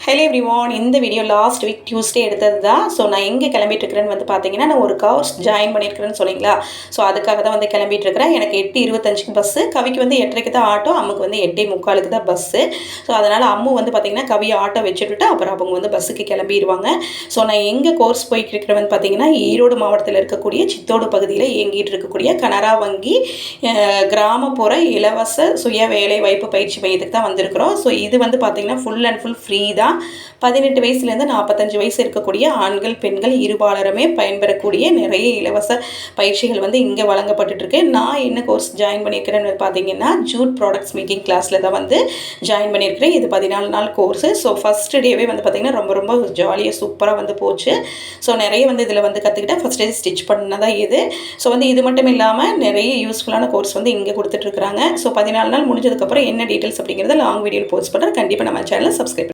Hello everyone, இந்த video last week Tuesday எடுத்தது தான். ஸோ நான் எங்கே கிளம்பிட்டு இருக்கிறேன்னு வந்து பார்த்தீங்கன்னா, நான் ஒரு கோர்ஸ் ஜாயின் பண்ணியிருக்கிறேன்னு சொன்னீங்களா. ஸோ அதுக்காக தான் வந்து கிளம்பிட்டு இருக்கிறேன். எனக்கு 8:25க்கு பஸ்ஸு, கவிக்கு வந்து 8:30க்கு தான் ஆட்டோ, அம்முக்கு வந்து 8:45க்கு தான் பஸ்ஸு. ஸோ அதனால் அம்மு வந்து பார்த்தீங்கன்னா கவி ஆட்டோ வச்சுட்டு அப்புறம் அவங்க வந்து பஸ்ஸுக்கு கிளம்பிடுவாங்க. ஸோ நான் எங்கே கோர்ஸ் போய்ட்டு இருக்கிறேன்னு பார்த்தீங்கன்னா, ஈரோடு மாவட்டத்தில் இருக்கக்கூடிய சித்தோடு பகுதியில் இயங்கிட்டு இருக்கக்கூடிய கனரா வங்கி கிராமப்புற இலவச சுய வேலை வாய்ப்பு பயிற்சி மையத்துக்கு தான் வந்திருக்கிறோம். ஸோ இது வந்து பார்த்தீங்கன்னா ஃபுல் அண்ட் ஃபுல் ஃப்ரீ தான். 18 வயசுலேருந்து 45 வயசு இருக்கக்கூடிய ஆண்கள் பெண்கள் இருபாலருமே பயன்பெறக்கூடிய நிறைய இலவச பயிற்சிகள் வந்து இங்கே வழங்கப்பட்டுருக்கு. நான் என்ன கோர்ஸ் ஜாயின் பண்ணியிருக்கிறேன்னு பார்த்தீங்கன்னா, ஜூட் ப்ராடக்ட்ஸ் மேக்கிங் கிளாஸில் தான் வந்து ஜாயின் பண்ணியிருக்கிறேன். இது 14 நாள் கோர்ஸு. ஸோ ஃபஸ்ட் டேவே வந்து பார்த்திங்கன்னா ரொம்ப ரொம்ப ஜாலியாக சூப்பராக வந்து போச்சு. ஸோ நிறைய வந்து இதில் வந்து கற்றுக்கிட்டேன். ஃபஸ்ட் டே ஸ்டிச் பண்ணதான் இது. ஸோ வந்து இது மட்டும் இல்லாமல் நிறைய யூஸ்ஃபுல்லான கோர்ஸ் வந்து இங்கே கொடுத்துட்ருக்குறாங்க. ஸோ 14 நாள் முடிஞ்சதுக்கப்புறம் என்ன டீட்டெயில்ஸ் அப்படிங்கிறத லாங் வீடியோவில் போஸ்ட் பண்ணுறேன். கண்டிப்பாக நம்ம சேனலை சப்ஸ்கிரைப்